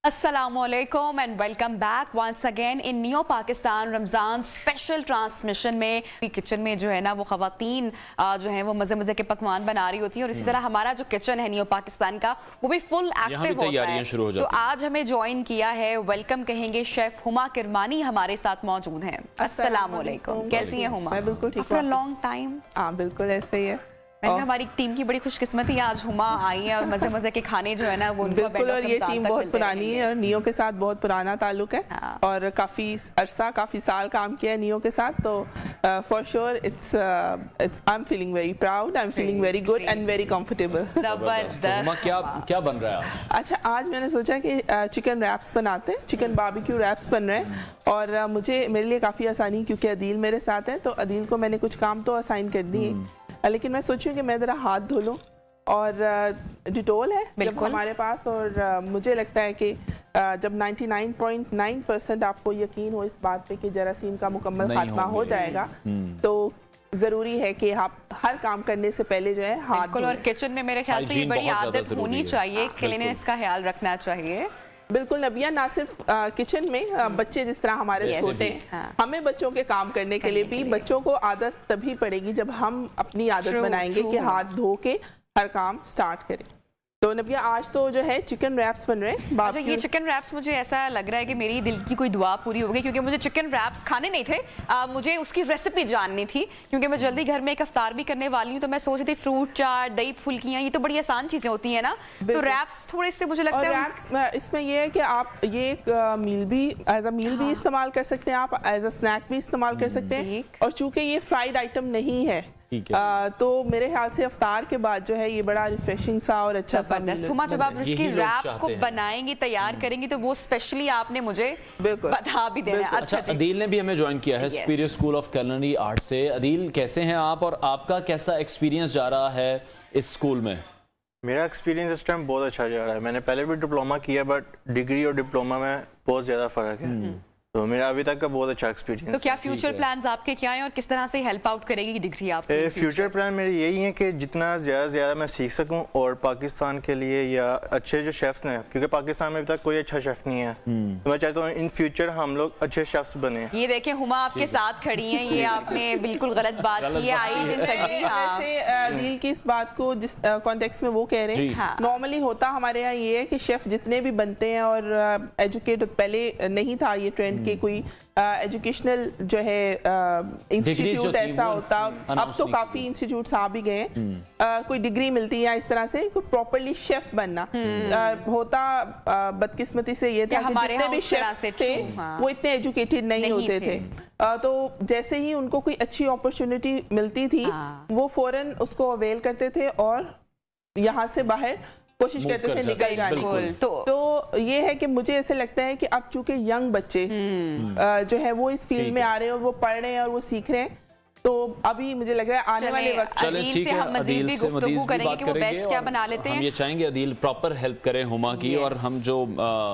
अस्सलामुअलैकुम and welcome back once again in new Pakistan Ramzan special transmission में kitchen में जो है ना वो ख़वातीन जो है वो मज़े मज़े के पकवान बना रही होती हैं और इसी तरह हमारा जो किचन है न्यू पाकिस्तान का वो भी फुल एक्टिव होता है। तो आज हमें ज्वाइन किया है, वेलकम कहेंगे, शेफ हुमा किरमानी हमारे साथ मौजूद हैं। अस्सलामुअलैकुम, कैसी हैं हुमा? बिल्कुल ठीक, आफ्टर अ लॉन्ग टाइम। हाँ बिल्कुल ऐसे ही है। हमारी टीम की बड़ी खुशकिस्मती आज हुमा आई है और मजे मजे के खाने जो है ना वो बिल्कुल, और ये टीम बहुत पुरानी है और नियो के साथ बहुत पुराना ताल्लुक है। हाँ। और काफी साल काम किया है नियो के साथ, तो for sure I am feeling very proud, I am feeling very good and very comfortable. जबरदस्त। क्या बन रहा है? अच्छा, आज मैंने सोचा कि चिकन रैप्स बनाते हैं, चिकन बारबेक्यू रैप्स बन रहे हैं और मेरे लिए काफी आसानी, क्योंकि अदील मेरे साथ है तो अदील को मैंने कुछ काम तो असाइन कर दिए, लेकिन मैं सोचूं कि मैं ज़रा हाथ धो लूं और डिटोल है जब हमारे पास, और मुझे लगता है कि जब 99.9% आपको यकीन हो इस बात पे कि जरासीम का मुकम्मल खात्मा हो जाएगा तो ज़रूरी है कि आप हर काम करने से पहले जो है हाथ धोएं। और किचन में मेरे ख्याल से ये बड़ी आदत होनी चाहिए, क्लीननेस का ख्याल रखना चाहिए। बिल्कुल नबिया, ना सिर्फ किचन में बच्चे जिस तरह हमारे छोटे हमें बच्चों के काम करने के लिए भी बच्चों को आदत तभी पड़ेगी जब हम अपनी आदत बनाएंगे कि हाथ धो के हर काम स्टार्ट करें। तो नबिया, आज तो जो है चिकन रैप्स बन रहे हैं। अच्छा, ये चिकन रैप्स मुझे ऐसा लग रहा है कि मेरी दिल की कोई दुआ पूरी हो गई, क्योंकि मुझे चिकन रैप्स खाने नहीं थे, मुझे उसकी रेसिपी जाननी थी, क्योंकि मैं जल्दी घर में एक इफ्तार भी करने वाली हूँ। तो मैं सोच रही थी फ्रूट चाट, दही फुल्कियाँ, ये तो बड़ी आसान चीजें होती है ना, तो रैप्स थोड़े से मुझे लगता है रैप्स इसमें ये है कि आप ये एक मील भी एज अ मील भी इस्तेमाल कर सकते हैं, आप एज अ स्नैक भी इस्तेमाल कर सकते हैं, और चूंकि ये फ्राइड आइटम नहीं है तो मेरे ख्याल से इफ्तार के बाद जो है ये बड़ा रिफ्रेशिंग सा और अच्छा सा हुमा, जब आप इसकी रैप को बनाएंगी, तैयार करेंगी, तो वो स्पेशली आपने मुझे बता भी देना। अच्छा, अदील ने भी हमें ज्वाइन किया है superior school of culinary art से। अदील, कैसे हैं आप और आपका कैसा एक्सपीरियंस जा रहा है इस स्कूल में? मेरा एक्सपीरियंस इस टाइम बहुत अच्छा जा रहा है। मैंने पहले भी डिप्लोमा किया, बट डिग्री और डिप्लोमा में बहुत ज़्यादा फ़र्क है, तो मेरा अभी तक का बहुत अच्छा एक्सपीरियंस। तो क्या फ्यूचर प्लान्स आपके क्या हैं और किस तरह से हेल्प आउट करेगी डिग्री आपकी? फ्यूचर प्लान मेरे यही है कि जितना ज़्यादा से ज़्यादा मैं सीख सकूं और पाकिस्तान के लिए या अच्छे जो शेफ्स हैं, क्योंकि पाकिस्तान में अभी तक कोई अच्छा शेफ नहीं है, तो मैं चाहता हूँ इन फ्यूचर हम लोग अच्छे शेफ्स बने। ये देखें, हुमा आपके साथ खड़ी हैं, ये आपने बिल्कुल गलत बात की है। दिल की इस बात को जिस कॉन्टेक्स्ट में वो कह रहे हैं, नॉर्मली होता हमारे यहाँ ये है कि शेफ जितने भी बनते हैं और एजुकेट, पहले नहीं था ये ट्रेंड कि कोई एजुकेशनल जो है इंस्टीट्यूट ऐसा होता, अब तो काफी इंस्टीट्यूट्स आ भी गए हैं, कोई डिग्री मिलती है इस तरह से कोई प्रॉपर्ली शेफ बनना होता। बदकिस्मती से ये था कि जितने भी शेफ थे वो इतने एजुकेटेड नहीं होते थे, तो जैसे ही उनको कोई अच्छी अपॉर्चुनिटी मिलती थी वो फौरन उसको अवेल करते थे और यहाँ से बाहर कोशिश करते थे निकल जाने की। तो ये है कि मुझे ऐसे लगता है कि अब चूंकि यंग बच्चे जो है वो इस फील्ड में आ रहे हैं और वो पढ़ रहे हैं और वो सीख रहे हैं, तो अभी मुझे लग रहा है आने वाले वक्त अदील से हम मज़ीद भी गुफ्तगू करेंगे कि वो बेस्ट क्या बना लेते हैं। हम ये चाहेंगे अदील प्रॉपर हेल्प करें हुमा की, और हम जो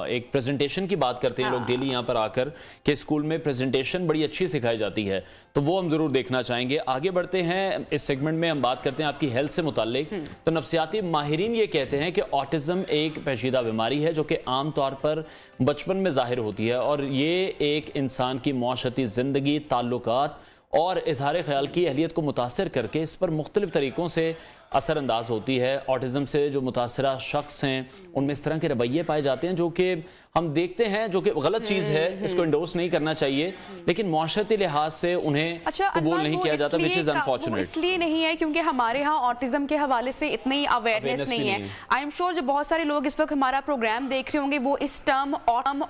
एक प्रेजेंटेशन की बात करते हैं लोग डेली यहाँ पर आकर कि स्कूल में प्रेजेंटेशन बड़ी अच्छी सिखाई जाती है, तो वो हम जरूर देखना चाहेंगे। आगे बढ़ते हैं, इस सेगमेंट में हम बात करते हैं आपकी हेल्थ से मुताल्लिक। तो नफ्सियाती माहिरीन ये कहते हैं कि ऑटिज्म एक पेचीदा बीमारी है जो कि आम तौर पर बचपन में जाहिर होती है, और ये एक इंसान की माशरती ज़िंदगी, ताल्लुकात और इजहार ख्याल की अहलियत को मुतासर करके इस पर मुख्तलिफ तरीक़ों से असरअंदाज होती है। ऑटिज़म से जो मुतासरा शख्स हैं उनमें इस तरह के रवैये पाए जाते हैं जो कि हम देखते हैं, जो कि गलत चीज़ है, इसको इंडोर्स नहीं करना चाहिए, लेकिन माशरती लिहाज से उन्हें कबूल नहीं किया जाता, विच इज़ अनफॉर्चुनेट। इसलिए नहीं है क्योंकि हमारे यहाँ ऑटिज्म के हवाले से इतनी अवेयरनेस नहीं है। आई एम श्योर जो बहुत सारे लोग इस वक्त हमारा प्रोग्राम देख रहे होंगे वो इस टर्म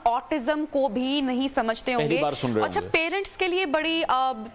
ऑटिज्म को भी नहीं समझते होंगे। अच्छा, पेरेंट्स के लिए बड़ी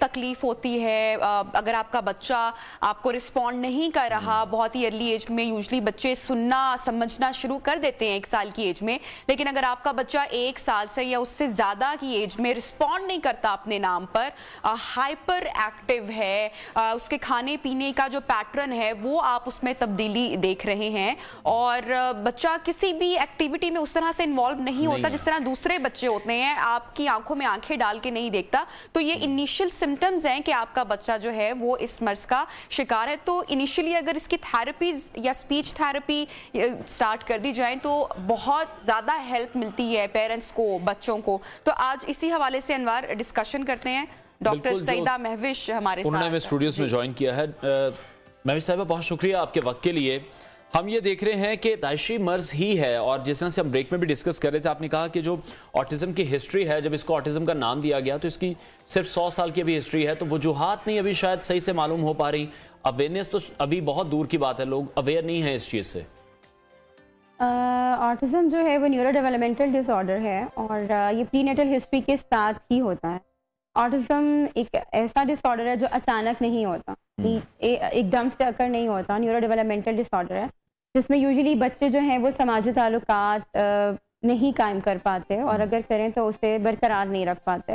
तकलीफ होती है अगर आपका बच्चा आपको रिस्पॉन्ड नहीं कर रहा। बहुत ही अर्ली एज में यूजली बच्चे सुनना समझना शुरू कर देते हैं 1 साल की एज में, लेकिन अगर आपका बच्चा 1 साल से या उससे ज्यादा की एज में रिस्पॉन्ड नहीं करता अपने नाम पर, हाइपर एक्टिव है, उसके खाने पीने का जो पैटर्न है वो आप उसमें तब्दीली देख रहे हैं, और बच्चा किसी भी एक्टिविटी में उस तरह से इन्वॉल्व नहीं होता जिस तरह दूसरे बच्चे होते हैं, आपकी आंखों में आंखें डाल के नहीं देखता, तो ये इनिशियल सिम्टम्स हैं कि आपका बच्चा जो है वो इस मर्ज का शिकार है। तो इनिशियली अगर इसकी थेरेपीज या स्पीच थेरेपी स्टार्ट कर दी जाए तो बहुत ज्यादा हेल्प मिलती है पेरेंट्स को, बच्चों को। तो आज इसी हवाले से अनवार डिस्कशन करते हैं। डॉक्टर सईदा महविश हमारे साथ, उन्होंने स्टूडियोज में ज्वाइन किया है। महविश साहिबा, बहुत शुक्रिया आपके वक्त के लिए। हम ये देख रहे हैं कि दाइशी मर्ज ही है, और जिस तरह से हम ब्रेक में भी डिस्कस कर रहे थे, आपने कहा कि जो ऑटिज्म की हिस्ट्री है, जब इसको ऑटिज्म का नाम दिया गया तो इसकी सिर्फ 100 साल की अभी हिस्ट्री है, तो वजूहात नहीं अभी शायद सही से मालूम हो पा रही। अवेयरनेस तो अभी बहुत दूर की बात है, लोग अवेयर नहीं है इस चीज़ से। ऑटिज्म जो है वो न्यूरो डेवलपमेंटल डिसऑर्डर है, और ये प्रीनेटल हिस्ट्री के साथ ही होता है। ऑटिज्म एक ऐसा डिसऑर्डर है जो अचानक नहीं होता, एकदम से अकर नहीं होता। न्यूरो डेवलपमेंटल डिसऑर्डर है जिसमें यूजुअली बच्चे जो हैं वो समाजी ताल्लुकात नहीं कायम कर पाते, और अगर करें तो उसे बरकरार नहीं रख पाते,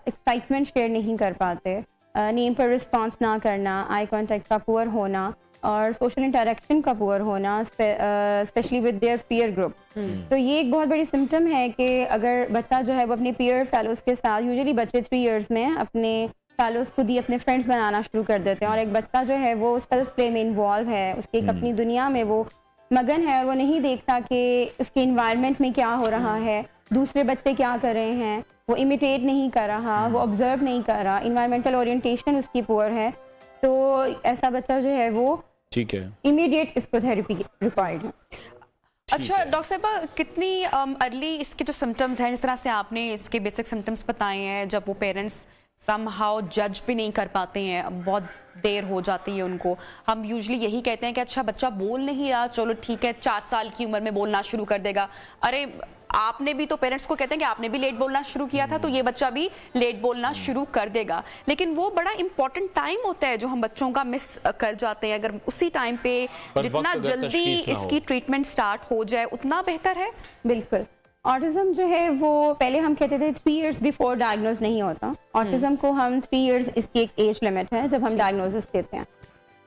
एक्साइटमेंट शेयर नहीं कर पाते, नेम पर रिस्पॉन्स ना करना, आई कॉन्टेक्ट का पुअर होना, और सोशल इंटरेक्शन का पुअर होना, specially with their peer group. तो ये एक बहुत बड़ी सिम्टम है कि अगर बच्चा जो है वो अपने पीयर फेलोज के साथ, यूजुअली बच्चे 3 इयर्स में अपने फेलोज खुद ही अपने फ्रेंड्स बनाना शुरू कर देते हैं, और एक बच्चा जो है वो सेल्फ प्ले में इन्वॉल्व है, उसकी एक अपनी दुनिया में वो मगन है, और वो नहीं देखता कि उसके इन्वायरमेंट में क्या हो रहा है, दूसरे बच्चे क्या कर रहे हैं, वो इमिटेट नहीं कर रहा, वो ऑब्जर्व नहीं कर रहा, इन्वायरमेंटल ओरिएंटेशन उसकी पुअर है। तो ऐसा बच्चा जो है वो ठीक है, इमीडिएट इसको थेरेपी रिक्वायर्ड है। अच्छा डॉक्टर साहिबा, कितनी अर्ली इसके जो सिम्टम्स हैं, जिस तरह से आपने इसके बेसिक सिम्टम्स बताए हैं, जब वो पेरेंट्स समहाउ जज भी नहीं कर पाते हैं, बहुत देर हो जाती है उनको, हम यूजुअली यही कहते हैं कि अच्छा बच्चा बोल नहीं रहा, चलो ठीक है 4 साल की उम्र में बोलना शुरू कर देगा। अरे आपने भी तो पेरेंट्स को कहते हैं कि आपने भी लेट बोलना शुरू किया था, तो ये बच्चा भी लेट बोलना शुरू कर देगा। लेकिन वो बड़ा इंपॉर्टेंट टाइम होता है जो हम बच्चों का मिस कर जाते हैं। अगर उसी टाइम पे जितना जल्दी इसकी ट्रीटमेंट स्टार्ट हो जाए उतना बेहतर है। बिल्कुल। ऑटिज्म जो है वो पहले हम कहते थे 3 इयर्स बिफोर डायग्नोज नहीं होता। ऑटिज्म को हम 3 इयर्स, इसकी एक एज लिमिट है जब हम डायग्नोसिस देते हैं।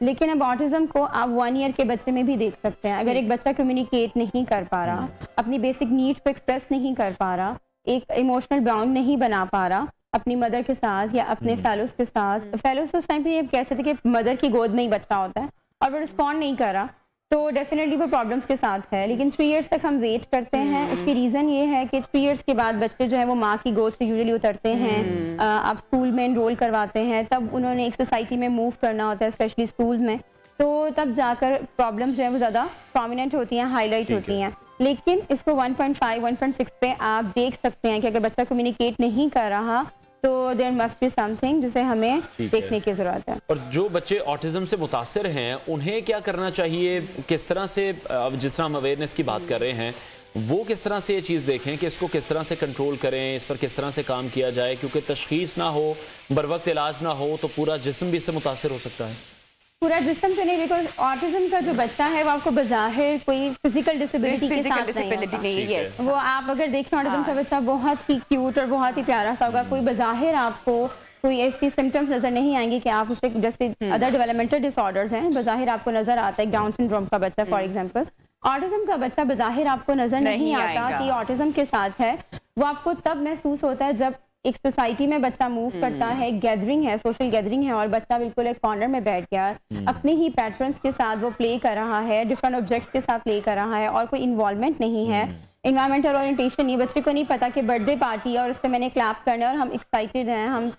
लेकिन अब ऑटिज्म को आप 1 ईयर के बच्चे में भी देख सकते हैं। अगर एक बच्चा कम्युनिकेट नहीं कर पा रहा, अपनी बेसिक नीड्स को एक्सप्रेस नहीं कर पा रहा, एक इमोशनल बाउंड नहीं बना पा रहा अपनी मदर के साथ या अपने फेलोज के साथ, फेलोज उस टाइम पे ये कह सकते कि मदर की गोद में ही बच्चा होता है, और वो रिस्पॉन्ड नहीं कर रहा, तो डेफिनेटली वो प्रॉब्लम्स के साथ है। लेकिन 3 इयर्स तक हम वेट करते हैं। उसकी रीज़न ये है कि 3 इयर्स के बाद बच्चे जो है वो माँ की गोद से यूजुअली उतरते हैं, आप स्कूल में एनरोल करवाते हैं, तब उन्होंने एक सोसाइटी में मूव करना होता है, स्पेशली स्कूल में, तो तब जाकर प्रॉब्लम्स जो है वो ज़्यादा प्रोमिनेंट होती हैं, हाईलाइट होती हैं। लेकिन इसको 1.5, 1.6 पे आप देख सकते हैं कि अगर बच्चा कम्युनिकेट नहीं कर रहा तो देयर मस्ट बी समथिंग जिसे हमें देखने की जरूरत है। और जो बच्चे ऑटिज्म से मुतासिर हैं उन्हें क्या करना चाहिए, किस तरह से, जिस तरह हम अवेयरनेस की बात कर रहे हैं, वो किस तरह से ये चीज़ देखें कि इसको किस तरह से कंट्रोल करें, इस पर किस तरह से काम किया जाए, क्योंकि तशखीस ना हो, बरवक्त इलाज ना हो तो पूरा जिस्म भी इससे मुतासिर हो सकता है। पूरा जिस्म तो नहीं, बिकॉज ऑटिज्म का जो बच्चा है वो आपको बज़ाहिर कोई फिजिकल डिसेबिलिटी के साथ नहीं है। वो आप अगर देखें ऑटिज्म का बच्चा बहुत ही क्यूट और बहुत ही प्यारा सा होगा, कोई बज़ाहिर आपको कोई ऐसी सिम्टम्स नजर नहीं आएंगे कि आप उसे, जैसे अदर डेवलपमेंटल डिसऑर्डर्स हैं बज़ाहिर आपको नजर आता है, डाउन सिंड्रोम का बच्चा फॉर एग्जांपल, ऑटिज्म का बच्चा बज़ाहिर आपको नजर नहीं आता कि ऑटिज्म के साथ है। वो आपको तब महसूस होता है जब एक सोसाइटी में बच्चा मूव करता है, गैदरिंग है, सोशल गैदरिंग है, और बच्चा बिल्कुल एक कॉर्नर में बैठ गया, अपने ही पैटर्न्स के साथ वो प्ले कर रहा है, डिफरेंट ऑब्जेक्ट्स के साथ प्ले कर रहा है, और कोई इन्वॉल्वमेंट नहीं है, इन्वायरमेंटल ओरिएंटेशन नहीं। बच्चे को नहीं पता कि बर्थडे पार्टी है और उस पर मैंने क्लैप करना है और हम एक्साइटेड हैं, हम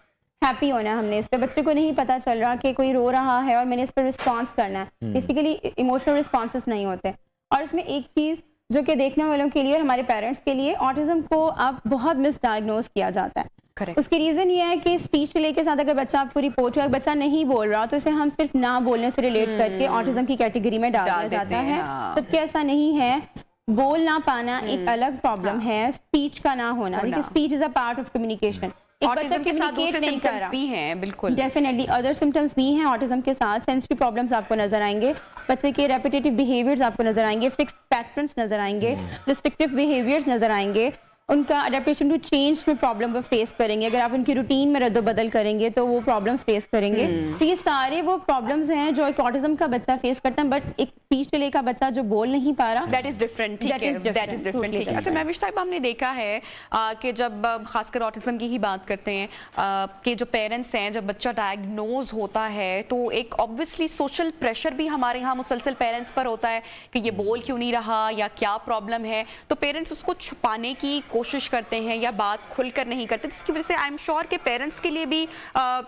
हैप्पी होना है हमने इस पर। बच्चे को नहीं पता चल रहा कि कोई रो रहा है और मैंने इस पर रिस्पॉन्स करना है। बेसिकली इमोशनल रिस्पॉन्सेस नहीं होते। और इसमें एक चीज़ जो कि देखने वालों के लिए और हमारे पेरेंट्स के लिए, ऑटिज्म को अब बहुत मिसडायग्नोज किया जाता है। उसकी रीजन ये है कि स्पीच डिले के साथ अगर बच्चा आपको रिपोर्ट हुआ बच्चा नहीं बोल रहा तो इसे हम सिर्फ ना बोलने से रिलेट करके ऑटिज्म की कैटेगरी में डाल दिया जाता है। सबके ऐसा नहीं है। बोल ना पाना एक अलग प्रॉब्लम है, स्पीच का ना होना, लेकिन speech is a part of communication. Autism के साथ दूसरे सिम्टम्स भी हैं, बिल्कुल डेफिनेटली अदर सिम्टम्स भी हैं ऑटिज्म के साथ। सेंसिटिव प्रॉब्लम्स आपको नजर आएंगे, बच्चे के रेपिटेटिव बिहेवियर्स आपको नजर आएंगे, फिक्स्ड पैटर्न्स नजर आएंगे, रिस्ट्रिक्टिव बिहेवियर्स नजर आएंगे, ان کا اڈیپٹیشن ٹو چینج میں پرابلم وہ فیس کریں گے. اگر آپ ان کی روٹین میں رد و بدل کریں گے تو وہ پرابلمس فیس کریں گے. تو یہ سارے وہ پرابلمس ہیں جو ایک آٹزم کا بچہ فیس کرتا ہے, بٹ ایک اسپیچ ڈیلے کا بچہ جو بول نہیں پا رہا, دیٹ از ڈفرنٹ. اچھا مہوش صاحب, ہم نے دیکھا ہے کہ جب خاص کر آٹزم کی ہی بات کرتے ہیں کہ جو پیرنٹس ہیں, جب بچہ ڈائگنوز ہوتا ہے تو ایک آبویسلی سوشل پریشر بھی ہمارے ہاں مسلسل پیرنٹس پر ہوتا ہے کہ یہ بول کیوں نہیں رہا یا کیا پرابلم ہے. تو پیرنٹس اس کو چھپانے کی کوشش کرتے ہیں یا بات کھل کر نہیں کرتے, جس کی وجہ سے آئی ایم شیور کہ پیرنٹس کے لیے بھی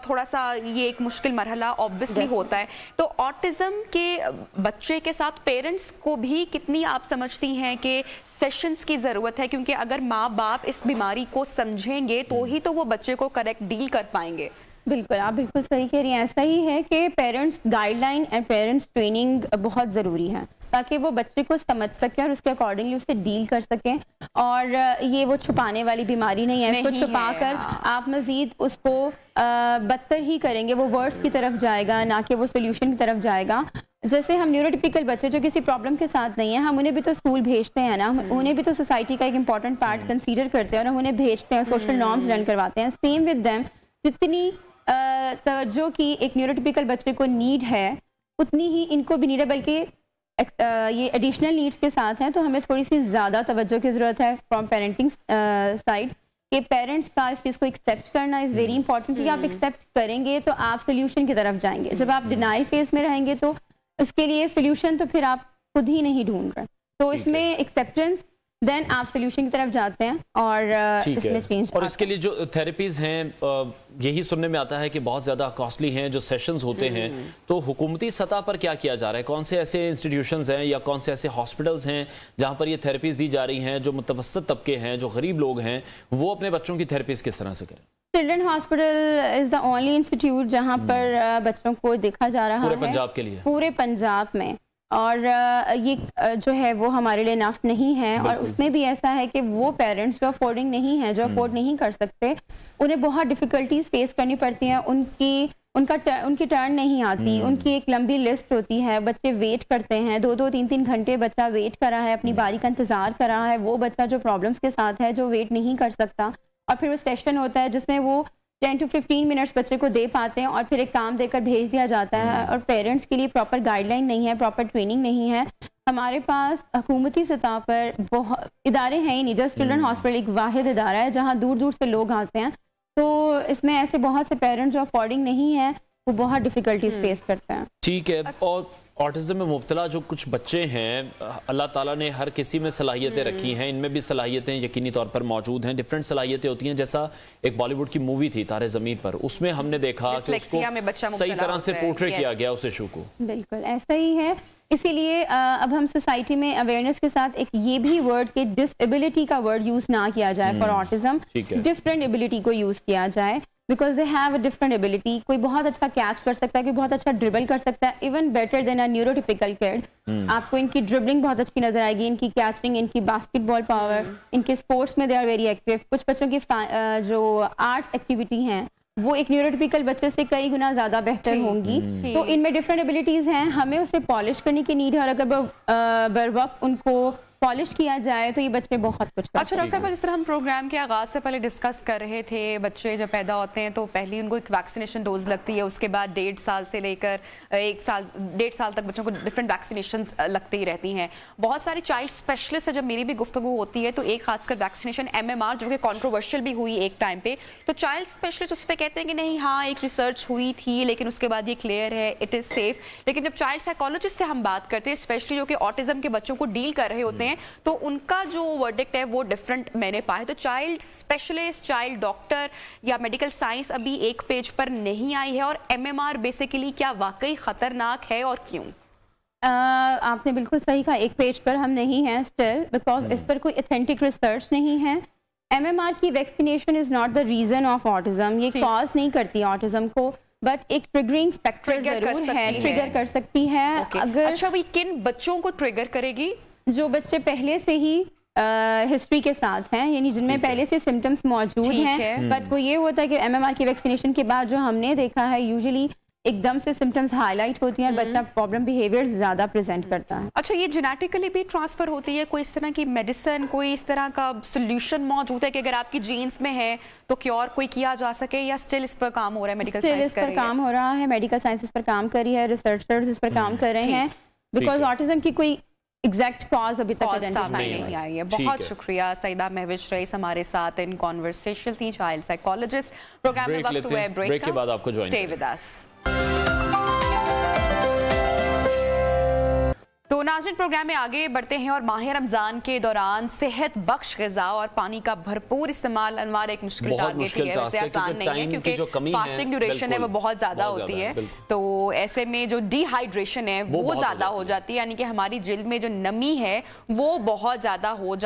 تھوڑا سا یہ ایک مشکل مرحلہ آبویسلی ہوتا ہے. تو آٹزم کے بچے کے ساتھ پیرنٹس کو بھی کتنی آپ سمجھتی ہیں کہ سیشنز کی ضرورت ہے, کیونکہ اگر ماں باپ اس بیماری کو سمجھیں گے تو ہی تو وہ بچے کو کریکٹ ڈیل کر پائیں گے. بالکل, آپ بالکل صحیح کہہ رہی ہیں. ایسا ہی ہے کہ parents guide line and parents training بہت ضروری ہے تاکہ وہ بچے کو سمجھ سکیں اور اس کے اکارڈنگلی اسے ڈیل کر سکیں. اور یہ وہ چھپانے والی بیماری نہیں ہے, اس کو چھپا کر آپ مزید اس کو بدتر ہی کریں گے. وہ ورڈز کی طرف جائے گا نہ کہ وہ سولوشن کی طرف جائے گا. جیسے ہم نیوروٹیپیکل بچے جو کسی پرابلم کے ساتھ نہیں ہیں, ہم انہیں بھی تو اسکول بھیجتے ہیں نا, انہیں بھی تو سوسائٹی کا ایک امپورٹنٹ پارٹ کنسیڈر کرتے ہیں اور ہم انہیں بھیجتے ہیں, سوشل نارمز لرن کرواتے ہیں. سیم ود دیم, جتنی توجہ کی ایک نیوروٹیپیکل بچے کو نیڈ ہے اتنی ہی ان کو بھی نیڈ ہے, بلکہ یہ ایڈیشنل نیڈس کے ساتھ ہیں. تو ہمیں تھوڑی سی زیادہ توجہ کی ضرورت ہے فرام پیرنٹنگ سائڈ, کہ پیرنٹس کا اس چیز کو ایکسیپٹ کرنا از ویری امپورٹنٹ. کیونکہ آپ ایکسیپٹ کریں گے تو آپ سولوشن کی طرف جائیں گے. جب آپ ڈینائل فیز میں رہیں گے تو اس کے لیے سولوشن تو پھر آپ خود ہی نہیں ڈھونڈ رہے. تو اس میں ایکسیپٹنس, دین آپ سولوشن کی طرف جاتے ہیں اور اس میں چینج. اور اس کے لیے جو تھراپیز ہیں, یہی سننے میں آتا ہے کہ بہت زیادہ کاسٹلی ہیں جو سیشنز ہوتے ہیں. تو حکومتی سطح پر کیا کیا جا رہا ہے؟ کون سے ایسے انسٹیٹیوشنز ہیں یا کون سے ایسے ہاسپٹلز ہیں جہاں پر یہ تھراپیز دی جا رہی ہیں؟ جو متوسط طبقے ہیں, جو غریب لوگ ہیں, وہ اپنے بچوں کی تھراپیز کس طرح سے کریں؟ Children hospital is the only institute جہاں پر بچوں کو دیکھا جا رہا ہے پورے پنجاب کے لیے, پورے پنجاب میں. اور یہ جو ہے وہ ہمارے لیے انف نہیں ہے. اور اس میں بھی ایسا ہے کہ وہ پیرنٹس جو افورڈنگ نہیں ہیں, جو افورڈ نہیں کر سکتے, انہیں بہت ڈیفیکلٹیز فیس کرنی پڑتی ہیں. ان کی ٹرن نہیں آتی, ان کی ایک لمبی لسٹ ہوتی ہے, بچے ویٹ کرتے ہیں 2-2, 3-3 گھنٹے بچہ ویٹ کر رہا ہے, اپنی باری کا انتظار کر رہا ہے. وہ بچہ جو پرابلمس کے ساتھ ہے, جو ویٹ نہیں کر سکتا, اور پھر وہ سیشن ہوتا ہے جس میں وہ 10 to 15 منٹس بچے کو دے پاتے ہیں اور پھر ایک کام دے کر بھیج دیا جاتا ہے. اور پیرنٹس کے لیے پراپر گائیڈ لائن نہیں ہے, پراپر ٹریننگ نہیں ہے. ہمارے پاس حکومتی سطح پر بہت ادارے ہیں ہی نہیں. جسٹ چلڈرن ہاسپٹل ایک واحد ادارہ ہے جہاں دور دور سے لوگ آتے ہیں. تو اس میں ایسے بہت سے پیرنٹس جو افورڈنگ نہیں ہیں وہ بہت ڈیفیکلٹیز فیس کرتے ہیں. ٹھیک ہے. اور آٹزم میں مبتلا جو کچھ بچے ہیں, اللہ تعالیٰ نے ہر کسی میں صلاحیتیں رکھی ہیں, ان میں بھی صلاحیتیں یقینی طور پر موجود ہیں. ڈفرینٹ صلاحیتیں ہوتی ہیں. جیسا ایک بالی ووڈ کی مووی تھی تارے زمین پر, اس میں ہم نے دیکھا کہ اس کو صحیح طرح سے پورٹریٹ کیا گیا اس ایشو کو. بالکل ایسا ہی ہے. اسی لیے اب ہم سوسائٹی میں اویئرنیس کے ساتھ ایک یہ بھی ورڈ کہ ڈس ایبلٹی کا ورڈ یوز نہ کیا جائے فار آٹزم, ڈفرینٹ ایبلٹی کو یوز کیا جائے. Because they have a different ability. کوئی بہت اچھا کیچ کر سکتا ہے, کوئی بہت اچھا ڈربل کر سکتا ہے, ایون بیٹر دین اے نیوروٹیپیکل کڈ. آپ کو ان کی ڈربلنگ بہت اچھی نظر آئے گی, ان کی کیچنگ, ان کی باسکٹ بال پاور, ان کے اسپورٹس میں دے آر ویری ایکٹیو. کچھ بچوں کی جو آرٹس ایکٹیویٹی ہیں وہ ایک نیوروٹیپیکل بچے سے کئی گنا زیادہ بہتر ہوں گی. تو ان میں ڈفرنٹ ایبلٹیز ہیں, ہمیں اسے پالش کرنے کی نیڈ ہے. اور اگر بر وقت ان کو پالش کیا جائے تو یہ بچے بہت کچھ. اچھا ڈاکٹر صاحب, جس طرح ہم پروگرام کے آغاز سے پہلے ڈسکس کر رہے تھے, بچے جب پیدا ہوتے ہیں تو پہلے ان کو ایک ویکسینیشن ڈوز لگتی ہے, اس کے بعد 1.5 سال سے لے کر 1.5 سال تک بچوں کو ڈفرینٹ ویکسینیشنز لگتی ہی رہتی ہیں. بہت ساری چائلڈ اسپیشلسٹ سے جب میری بھی گفتگو ہوتی ہے تو ایک خاص کر ویکسینیشن MMR جو کہ کنٹروورشل بھی ہوئی ایک ٹائم پہ, تو چائلڈ اسپیشلسٹ اس پہ کہتے ہیں کہ نہیں ہاں ایک ریسرچ ہوئی تھی لیکن اس کے بعد یہ کلیئر ہے, اٹ از سیف. لیکن جب چائلڈ سائیکالوجسٹ سے ہم بات کرتے ہیں, اسپیشلی جو کہ آٹزم کے بچوں کو ڈیل کر رہے ہوتے ہیں, تو ان کا جو ورڈکٹ ہے وہ ڈیفرنٹ میں نے پایا. تو چائلڈ اسپیشلسٹ, چائلڈ ڈاکٹر یا میڈیکل سائنس ابھی ایک پیج پر نہیں آئی ہے. اور MMR بیسیکلی کیا واقعی خطرناک ہے اور کیوں؟ آپ نے بالکل صحیح کہا, ایک پیج پر ہم نہیں ہیں اسٹل, بیکاز اس پر کوئی اتھینٹک ریسرچ نہیں ہے. MMR کی vaccination is not the reason of autism. یہ کاز نہیں کرتی آٹزم کو, بٹ ایک ٹریگرنگ فیکٹر ضرور ہے, ٹریگر کر سکتی ہے. اگر اچھا وہ کن بچوں کو ٹریگر کرے گی؟ جو بچے پہلے سے ہی ہسٹری کے ساتھ ہیں, یعنی جن میں پہلے سے سمٹمز موجود ہیں. بٹ وہ یہ ہوتا ہے کہ MMR کی ویکسینیشن کے بعد جو ہم نے دیکھا ہے, یوزلی एकदम से सिम्टम्स हाईलाइट होती हैं, बच्चा प्रॉब्लम बिहेवियर ज़्यादा प्रेजेंट करता है। अच्छा, ये जेनेटिकली भी ट्रांसफर होती है? कोई इस तरह की मेडिसिन, कोई इस तरह का सोल्यूशन मौजूद है कि अगर आपकी जीन्स में है तो क्योर कोई किया जा सके, या स्टिल इस पर काम हो रहा है? मेडिकल साइंस इस पर काम हो रहा है, मेडिकल साइंस इस पर काम कर रही है, रिसर्चर्स इस पर काम कर रहे हैं, बिकॉज ऑटिज्म की कोई एग्जैक्ट कॉज अभी तक सामने नहीं आई है। बहुत शुक्रिया सईदा महविश रईस हमारे साथ इन कॉन्वर्सेशन थी, चाइल्ड साइकोलॉजिस्ट। प्रोग्राम में वक्त हुआ है ब्रेक के बाद आपको ज्वाइन स्टे विद अस। तो नाज़रीन, प्रोग्राम में आगे बढ़ते हैं और माह रमजान के दौरान सेहत बख्श ग़िज़ा और पानी का भरपूर इस्तेमाल अनवार एक मुश्किल टारगेट ही है, वैसे आसान नहीं है क्योंकि फास्टिंग ड्यूरेशन है वो बहुत ज़्यादा होती है, तो ऐसे में जो डिहाइड्रेशन है वो ज़्यादा हो जाती है, यानी कि हमारी जिल्द में जो नमी है वो बहुत ज़्यादा हो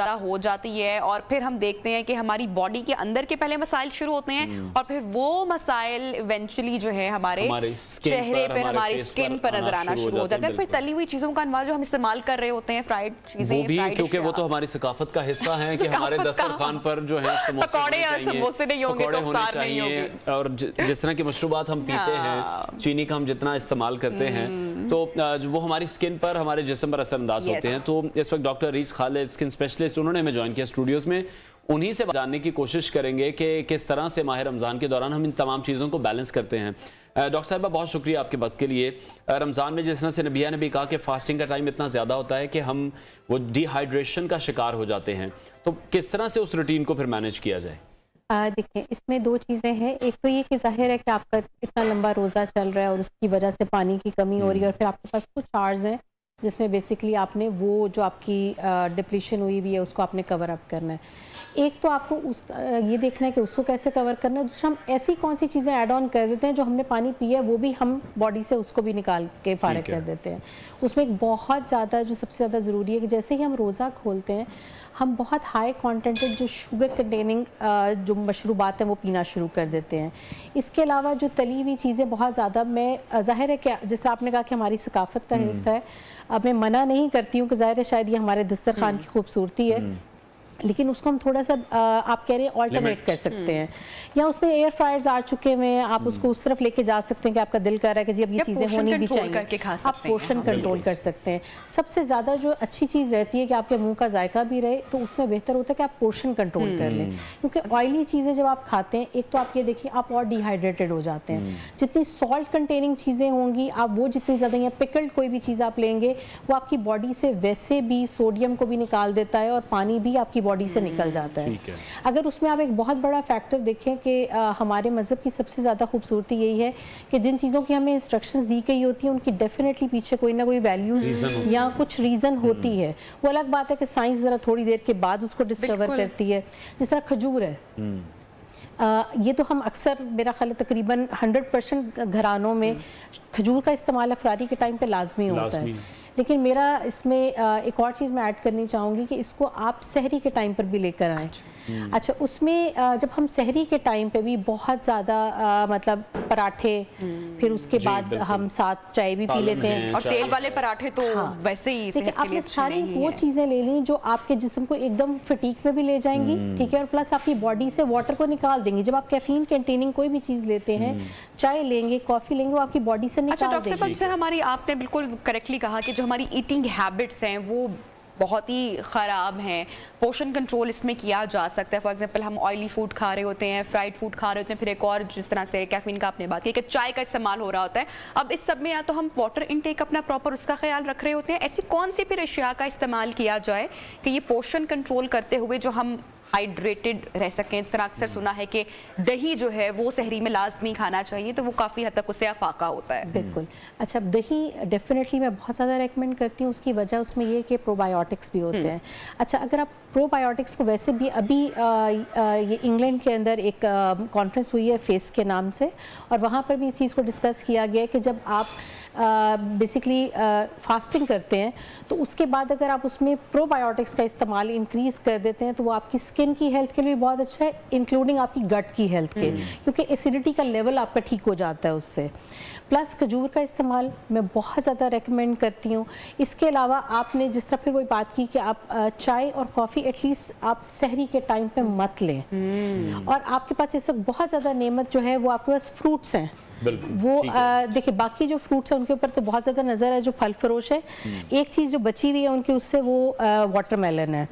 जाती है, और फिर हम देखते हैं कि हमारी बॉडी के अंदर के पहले मसाइल शुरू होते हैं और फिर वो मसाइल इवेंचुअली जो है हमारे चेहरे पर, हमारी स्किन पर नजर आना शुरू हो जाता है। फिर तली हुई चीज़ों का अनवार हम इस्तेमाल कर रहे होते हैं, फ्राइड चीजें, वो भी क्योंकि वो तो हमारी सकाफत का हिस्सा है कि हमारे दस्तरखान पर जो है पकौड़े और समोसे नहीं होंगे तो इफ्तार नहीं होगी, और जिस तरह की मशरूबात हम पीते हैं, चीनी का हम जितना इस्तेमाल करते हैं, तो वो हमारी स्किन पर, हमारे जिस्म पर असरअंदाज होते हैं। तो इस वक्त डॉक्टर रीस खालिद, स्किन स्पेशलिस्ट, उन्होंने हमें ज्वाइन किया स्टूडियोज में। उन्हीं से जानने की कोशिश करेंगे कि किस तरह से माह रमज़ान के दौरान हम इन तमाम चीज़ों को बैलेंस करते हैं। डॉक्टर साहिबा, बहुत शुक्रिया आपके वक्त के लिए। रमज़ान में जिस तरह से नबिया ने भी कहा कि फास्टिंग का टाइम इतना ज़्यादा होता है कि हम वो डिहाइड्रेशन का शिकार हो जाते हैं, तो किस तरह से उस रूटीन को फिर मैनेज किया जाए? देखिए, इसमें दो चीज़ें हैं। एक तो ये कि जाहिर है कि आपका इतना लंबा रोज़ा चल रहा है और उसकी वजह से पानी की कमी हो रही है, और फिर आपके पास कुछ आवर्स हैं जिसमें बेसिकली आपने वो जो आपकी डिप्लीशन हुई हुई है उसको आपने कवर अप करना है। एक तो आपको ये देखना है कि उसको कैसे कवर करना है, दूसरा हम ऐसी कौन सी चीज़ें ऐड ऑन कर देते हैं जो हमने पानी पिया है वो भी हम बॉडी से उसको भी निकाल के फारिग कर देते हैं। उसमें एक बहुत ज़्यादा जो सबसे ज़्यादा ज़रूरी है कि जैसे ही हम रोज़ा खोलते हैं हम बहुत हाई कॉन्टेंटेड जो शुगर कंटेनिंग जो मशरूबात हैं वो पीना शुरू कर देते हैं। इसके अलावा जो तली हुई चीज़ें बहुत ज़्यादा, मैं ज़ाहिर है कि जैसे आपने कहा कि हमारी सकाफत का हिस्सा है, अब मैं मना नहीं करती हूँ कि ज़ाहिर है शायद ये हमारे दस्तरखान की खूबसूरती है, लेकिन उसको हम थोड़ा सा आप कह रहे हैं ऑल्टरनेट कर सकते हैं, या उसमें एयर फ्रायर्स आ चुके हैं, आप उसको उस तरफ लेके जा सकते हैं कि आपका दिल कर रहा है कि जी अब ये चीज़ें होनी भी चाहिए, आप पोर्शन कंट्रोल कर सकते हैं। सबसे ज़्यादा जो अच्छी चीज़ रहती है कि आपके मुंह का जायका भी रहे, तो उसमें बेहतर होता है कि आप पोर्शन कंट्रोल कर लें, क्योंकि ऑयली चीज़ें जब आप खाते हैं, एक तो आप ये देखिए आप और डिहाइड्रेटेड हो जाते हैं। जितनी सॉल्ट कंटेनिंग चीज़ें होंगी आप वो जितनी ज़्यादा, या पिकल्ड कोई भी चीज़ आप लेंगे वो आपकी बॉडी से वैसे भी सोडियम को भी निकाल देता है और पानी भी आपकी बॉडी से निकल जाता है। अगर उसमें आप एक बहुत बड़ा फैक्टर देखें कि हमारे मज़हब की सबसे ज़्यादा खूबसूरती यही है कि जिन चीज़ों की हमें इंस्ट्रक्शंस दी गई होती हैं उनकी डेफिनेटली पीछे कोई ना कोई वैल्यूज या कुछ रीज़न होती है। वो अलग बात है कि साइंस ज़रा थोड़ी देर के बाद उसको डिस्कवर करती है। जिस तरह खजूर है, ये तो हम अक्सर, मेरा ख्याल है तकरीबन 100% घरानों में खजूर का इस्तेमाल इफ्तारी के टाइम पे लाजमी होता है, लेकिन मेरा इसमें एक और चीज़ मैं ऐड करनी चाहूँगी कि इसको आप सहरी के टाइम पर भी लेकर आएँ। अच्छा, उसमें जब हम सहरी के टाइम पे भी बहुत ज़्यादा मतलब पराठे, फिर उसके बाद हम साथ चाय भी पी लेते हैं, और तेल वाले पराठे तो वैसे ही देखिए आपने सारी वो चीज़ें ले ली जो आपके जिस्म को एकदम फटीक में भी ले जाएंगी, ठीक है, और प्लस आपकी बॉडी से वाटर को निकाल देंगी। जब आप कैफीन कंटेनिंग कोई भी चीज़ लेते हैं, चाय लेंगे, कॉफ़ी लेंगे, वो आपकी बॉडी से निकाल देंगी। डॉक्टर साहब, हमारी, आपने बिल्कुल करेक्टली कहा कि जो हमारी ईटिंग हैबिट्स हैं वो बहुत ही ख़राब हैं। पोर्शन कंट्रोल इसमें किया जा सकता है। फॉर एग्जांपल, हम ऑयली फूड खा रहे होते हैं, फ्राइड फूड खा रहे होते हैं, फिर एक और जिस तरह से कैफीन का आपने बात की कि चाय का इस्तेमाल हो रहा होता है। अब इस सब में या तो हम वाटर इनटेक अपना प्रॉपर उसका ख्याल रख रहे होते हैं, ऐसी कौन सी फिर अशिया का इस्तेमाल किया जाए कि ये पोर्शन कंट्रोल करते हुए जो हम हाइड्रेटेड रह सकें। इस तरह अक्सर सुना है कि दही जो है वो सहरी में लाजमी खाना चाहिए, तो वो काफ़ी हद तक उससे अफाका होता है। बिल्कुल। अच्छा, दही डेफिनेटली मैं बहुत ज़्यादा रेकमेंड करती हूँ। उसकी वजह उसमें ये कि प्रोबायोटिक्स भी होते हैं। अच्छा, अगर आप प्रोबायोटिक्स को वैसे भी अभी ये इंग्लैंड के अंदर एक कॉन्फ्रेंस हुई है फेस के नाम से, और वहाँ पर भी इस चीज़ को डिस्कस किया गया कि जब आप बेसिकली फास्टिंग करते हैं तो उसके बाद अगर आप उसमें प्रोबायोटिक्स का इस्तेमाल इंक्रीज़ कर देते हैं तो वो आपकी स्किन की हेल्थ के लिए बहुत अच्छा है, इंक्लूडिंग आपकी गट की हेल्थ के, क्योंकि एसिडिटी का लेवल आपका ठीक हो जाता है उससे। प्लस खजूर का इस्तेमाल मैं बहुत ज़्यादा रेकमेंड करती हूँ। इसके अलावा आपने जिस तरह फिर वही बात की कि आप चाय और कॉफ़ी एटलीस्ट आप सहरी के टाइम पे मत लें, और आपके पास इस वक्त बहुत ज़्यादा नेमत जो है वो आपके पास फ्रूट्स हैं। वो देखिए बाकी जो फ्रूट्स है उनके ऊपर तो बहुत ज्यादा नजर है, जो फल फरोश है। एक चीज जो बची हुई है उनकी उससे वो वाटरमेलन है,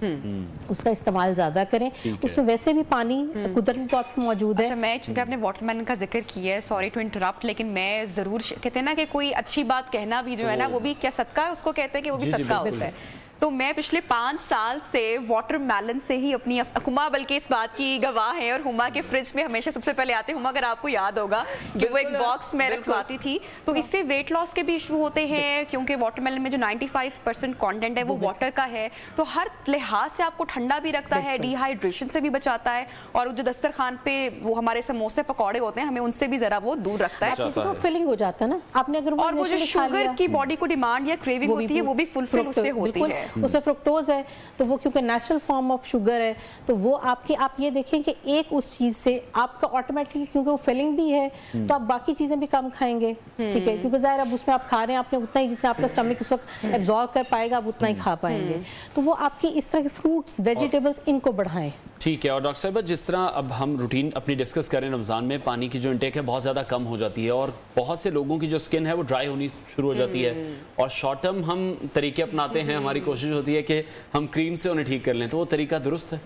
उसका इस्तेमाल ज्यादा करें। उसमें वैसे भी पानी कुदरती तौर पर मौजूद है। मैं चूंकि आपने वाटरमेलन का जिक्र किया है, सॉरी टू इंटरप्ट, लेकिन मैं जरूर कहते हैं ना कि कोई अच्छी बात कहना भी जो है ना वो भी क्या सदका है, उसको कहते हैं कि वो भी सदका होता है। तो मैं पिछले 5 साल से वाटरमेलन से ही अपनी, हुमा बल्कि इस बात की गवाह है, और हुमा के फ्रिज में हमेशा सबसे पहले आते हैं, हुमा अगर आपको याद होगा कि वो एक बॉक्स में रखवाती थी। तो इससे वेट लॉस के भी इशू होते हैं, क्योंकि वाटरमेलन में जो 95% कंटेंट है वो वाटर का है, तो हर लिहाज से आपको ठंडा भी रखता है, डिहाइड्रेशन से भी बचाता है, और जो दस्तरखान पे वो हमारे समोसे पकौड़े होते हैं हमें उनसे भी जरा वो दूर रखता है, तो फिलिंग हो जाता है ना आपने। अगर और वो जो शुगर की बॉडी को डिमांड या क्रेविंग होती है वो भी फुलफिल उससे होती है। उसमें फ्रुक्टोज है, तो वो क्योंकि नेचुरल फॉर्म ऑफ शुगर है, तो वो आपकी, आप ये देखें कि एक उस चीज से आपका ऑटोमेटिकली, क्योंकि वो फिलिंग भी है तो आप बाकी चीजें भी कम खाएंगे, ठीक है, क्योंकि जाहिर अब उसमें आप खा रहे हैं आपने उतना ही जितना आपका स्टमक उस वक्त एब्जॉर्ब कर पाएगा आप उतना ही खा पाएंगे। तो वो आपकी इस तरह के फ्रूट्स वेजिटेबल्स इनको बढ़ाएं। ठीक है। और डॉक्टर साहिबा, जिस तरह अब हम रूटीन अपनी डिस्कस करें, रमज़ान में पानी की जो इंटेक है बहुत ज़्यादा कम हो जाती है, और बहुत से लोगों की जो स्किन है वो ड्राई होनी शुरू हो जाती है, और शॉर्ट टर्म हम तरीके अपनाते हैं, हमारी कोशिश होती है कि हम क्रीम से उन्हें ठीक कर लें, तो वो तरीका दुरुस्त है?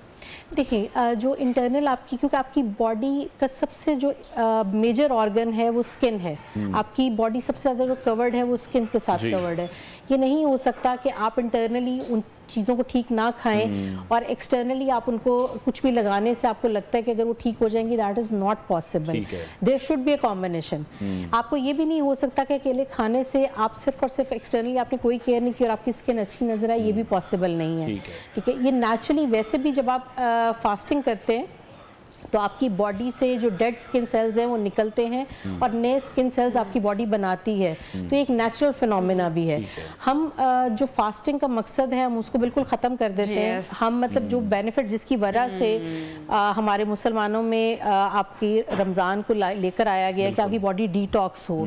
देखिए जो इंटरनल आपकी, क्योंकि आपकी बॉडी का सबसे जो मेजर ऑर्गन है वो स्किन है, आपकी बॉडी सबसे ज़्यादा जो कवर्ड है वो स्किन के साथ कवर्ड है। ये नहीं हो सकता कि आप इंटरनली उन चीज़ों को ठीक ना खाएं और एक्सटर्नली आप उनको कुछ भी लगाने से आपको लगता है कि अगर वो ठीक हो जाएंगी, that is not possible. There should be a combination. आपको ये भी नहीं हो सकता कि अकेले खाने से आप सिर्फ और सिर्फ एक्सटर्नली आपने कोई केयर नहीं की और आपकी स्किन अच्छी नजर आए, ये भी पॉसिबल नहीं है, ठीक है। ये नेचुरली वैसे भी जब आप फास्टिंग करते हैं तो आपकी बॉडी से जो डेड स्किन सेल्स हैं वो निकलते हैं और नए स्किन सेल्स आपकी बॉडी बनाती है, तो एक नेचुरल फिनोमेना भी है। हम जो फास्टिंग का मकसद है हम उसको बिल्कुल ख़त्म कर देते हैं। हम मतलब जो बेनिफिट जिसकी वजह से हमारे मुसलमानों में आपकी रमज़ान को लेकर आया गया कि आपकी बॉडी डिटॉक्स हो,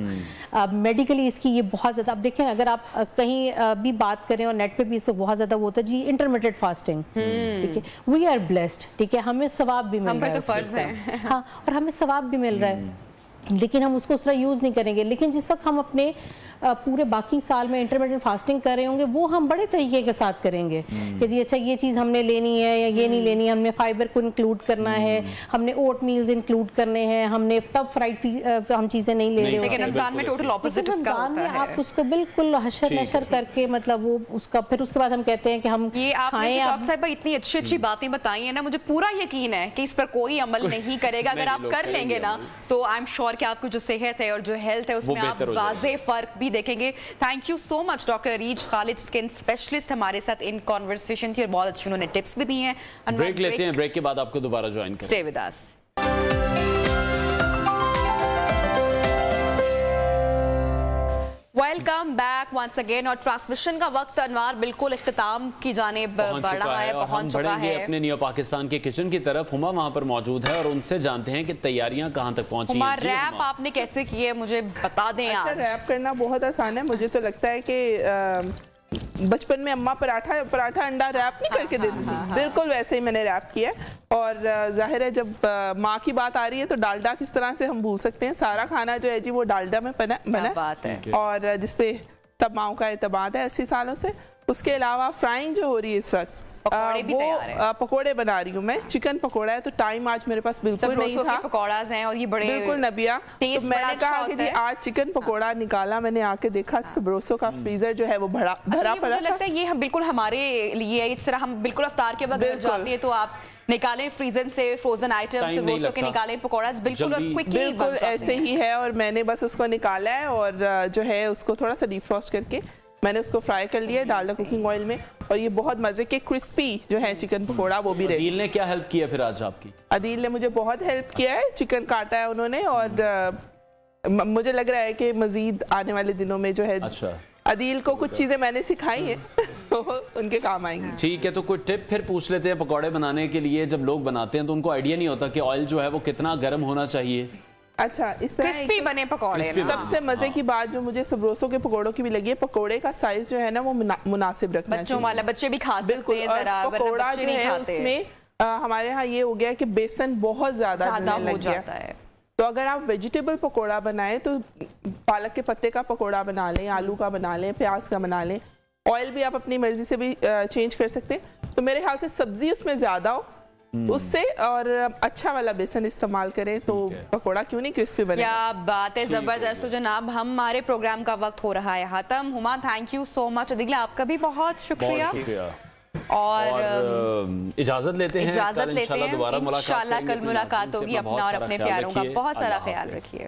मेडिकली इसकी ये बहुत ज़्यादा, आप देखें अगर आप कहीं भी बात करें और नेट पे भी इसको बहुत ज़्यादा वो होता है जी इंटरमिटेड फास्टिंग, ठीक है, वी आर ब्लेस्ड, ठीक है, हमें सवाब भी मिल रहा है, हाँ, और हमें सवाब भी मिल रहा है, लेकिन हम उसको उस तरह यूज़ नहीं करेंगे। लेकिन जिस वक्त हम अपने पूरे बाकी साल में इंटरमिटेंट फास्टिंग कर रहे होंगे वो हम बड़े तरीके के साथ करेंगे कि जी अच्छा ये चीज़ हमने लेनी है या ये नहीं लेनी है, हमने फाइबर को इंक्लूड करना है, हमने ओट मील्स इंक्लूड करने हैं, हमने तब फ्राइड हम चीज़ें नहीं ले रहे होते। लेकिन रमज़ान में टोटल ऑपोजिट उसका होता है। आप उसको बिल्कुल हशर नशर करके मतलब वो उसका फिर उसके बाद हम कहते हैं कि हम ये आपने इतनी अच्छी बातें बताई है ना, मुझे पूरा यकीन है कि इस पर कोई अमल नहीं करेगा। अगर आप कर लेंगे ना तो आई एम श्योर कि आपको जो सेहत है और जो हेल्थ है उसमें आप वाज़ेह फर्क भी देखेंगे। Thank you so much doctor Areej Khalid, skin specialist, हमारे साथ इन कॉन्वर्सेशन थी और बहुत अच्छी उन्होंने टिप्स भी दी हैं। ब्रेक लेते हैं, ब्रेक के बाद आपको दोबारा ज्वाइन करें। Stay with us. Welcome back once again. और ट्रांसमिशन का वक्त अनवार बिल्कुल इख्तिताम की जानिब बढ़ रहा है, पहुंच चुका है। अपने न्यू पाकिस्तान के किचन की तरफ हुमा वहां पर मौजूद है और उनसे जानते हैं कि तैयारियां कहां तक पहुंची हैं। रैप आपने कैसे की है मुझे बता दें। अच्छा, रैप करना बहुत आसान है। मुझे तो लगता है कि बचपन में अम्मा पराठा अंडा रैप नहीं करके देती थी, बिल्कुल वैसे ही मैंने रैप किया। और जाहिर है जब माँ की बात आ रही है तो डालडा किस तरह से हम भूल सकते हैं। सारा खाना जो है जी वो डालडा में बना बात है और जिसपे तब माओ का एतमाद है 80 सालों से। उसके अलावा फ्राइंग जो हो रही है इस वक्त पकोड़े बना रही हूँ मैं। चिकन पकोड़ा है तो टाइम आज मेरे पास बिल्कुल नहीं था। पकोड़ास हैं और ये बड़े बिल्कुल नबिया, तो मैंने कहा कि जी आज चिकन पकोड़ा निकाला, मैंने आके देखा सबरोसो का फ्रीजर जो है वो भरा पड़ा। मुझे लगता है ये हम बिल्कुल हमारे लिए इस तरह हम बिल्कुल अफ्तार के बाद घर जाते हैं तो आप निकालें फ्रीजर से फ्रोजन आइटम्स सबरोसो के निकालें पकोड़ास बिल्कुल बिल्कुल ऐसे ही है। और मैंने बस उसको निकाला है और जो है उसको थोड़ा सा डीफ्रॉस्ट करके मैंने उसको फ्राई कर लिया डालडा कुकिंग ऑयल में। और ये बहुत मजे के क्रिस्पी जो है चिकन पकोड़ा वो भी रेडी। अदील ने क्या हेल्प किया फिर आज आपकी? अदील ने मुझे बहुत हेल्प किया है, चिकन काटा है उन्होंने और मुझे लग रहा है कि मजीद आने वाले दिनों में जो है अच्छा अदील को कुछ चीजें मैंने सिखाई हैं तो उनके काम आएंगी। ठीक है, तो कोई टिप फिर पूछ लेते हैं पकौड़े बनाने के लिए। जब लोग बनाते हैं तो उनको आइडिया नहीं होता कि ऑयल जो है वो कितना गर्म होना चाहिए। अच्छा, इस तरह क्रिस्पी बने पकौड़े। सबसे मजे की बात जो मुझे सबरोसो के पकौड़ों की भी लगी है, पकौड़े का साइज जो है ना वो मुनासिब रखना चाहिए। बच्चों वाला, बच्चे भी खा सकते हैं जरा, पकौड़ा जो है उसमें हमारे यहाँ ये हो गया कि बेसन बहुत ज्यादा हो जाता है तो अगर आप वेजिटेबल पकौड़ा बनाएं तो पालक के पत्ते का पकौड़ा बना लें, आलू का बना लें, प्याज का बना लें, ऑयल भी आप अपनी मर्जी से भी चेंज कर सकते हैं। तो मेरे ख्याल से सब्जी उसमें ज़्यादा हो उससे, और अच्छा वाला बेसन इस्तेमाल करें तो पकोड़ा क्यों नहीं क्रिस्पी बने। क्या बात है, जबरदस्त। तो जनाब हमारे प्रोग्राम का वक्त हो रहा है खत्म। Huma thank you so much. दिगला आपका भी बहुत शुक्रिया और इजाजत लेते हैं। इंशाल्लाह कल मुलाकात होगी। अपना और अपने प्यारों का बहुत सारा ख्याल रखिए।